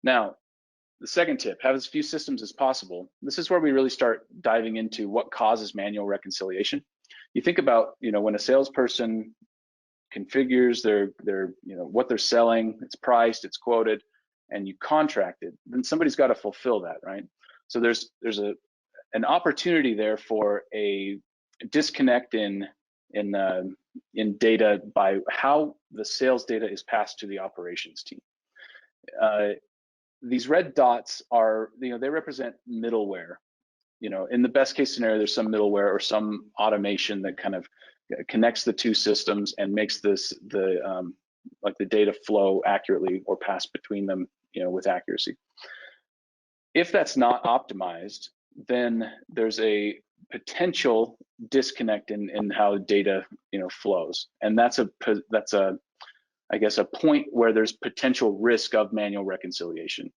Now, the second tip, have as few systems as possible. This is where we really start diving into what causes manual reconciliation. You think about, when a salesperson configures their what they're selling, it's priced, it's quoted, and you contract it, then somebody's got to fulfill that, right? So there's an opportunity there for a disconnect in data by how the sales data is passed to the operations team. These red dots are, they represent middleware. In the best case scenario, there's some middleware or some automation that kind of connects the two systems and makes the data flow accurately or pass between them, with accuracy. If that's not optimized, then there's a potential disconnect in how data, flows, and that's I guess a point where there's potential risk of manual reconciliation.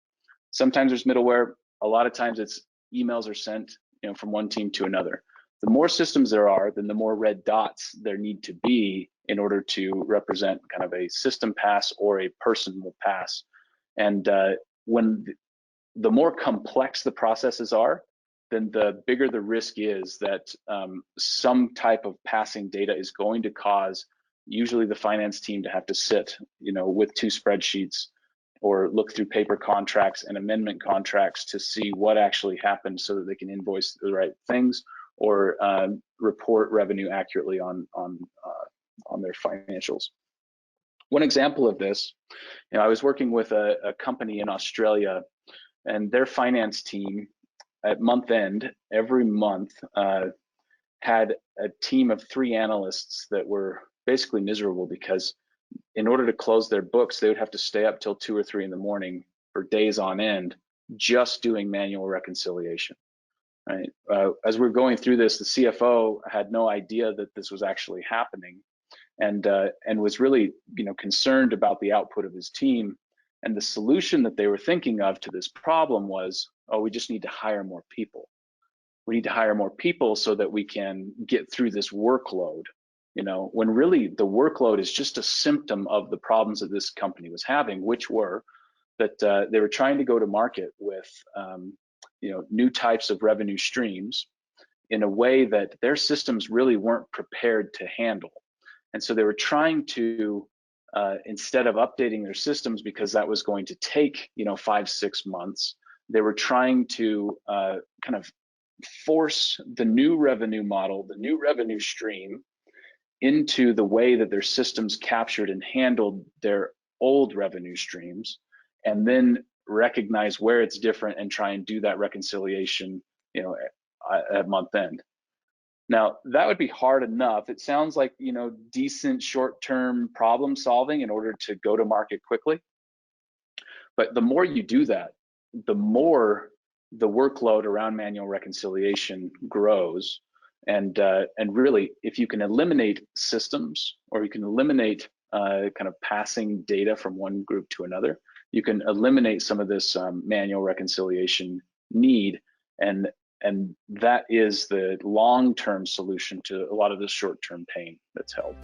Sometimes there's middleware. A lot of times it's emails are sent, from one team to another. The more systems there are, then the more red dots there need to be in order to represent kind of a system pass or a personal pass. And when the more complex the processes are, then the bigger the risk is that some type of passing data is going to cause usually the finance team to have to sit, with two spreadsheets or look through paper contracts and amendment contracts to see what actually happened so that they can invoice the right things or report revenue accurately on their financials. One example of this, I was working with a company in Australia, and their finance team at month end every month had a team of 3 analysts that were basically miserable because in order to close their books, they would have to stay up till 2 or 3 in the morning for days on end, just doing manual reconciliation. Right? As we're going through this, the CFO had no idea that this was actually happening, and was really, concerned about the output of his team. And the solution that they were thinking of to this problem was, oh, we just need to hire more people. We need to hire more people so that we can get through this workload. When really the workload is just a symptom of the problems that this company was having, which were that they were trying to go to market with new types of revenue streams in a way that their systems really weren't prepared to handle. And so they were trying to, instead of updating their systems, because that was going to take 5-6 months, they were trying to kind of force the new revenue model, the new revenue stream, into the way that their systems captured and handled their old revenue streams, and then recognize where it's different and try and do that reconciliation, at month end. Now, that would be hard enough. It sounds like, decent short-term problem solving in order to go to market quickly. But the more you do that, the more the workload around manual reconciliation grows. And really, if you can eliminate systems, or you can eliminate kind of passing data from one group to another, you can eliminate some of this manual reconciliation need, and that is the long-term solution to a lot of the short-term pain that's held.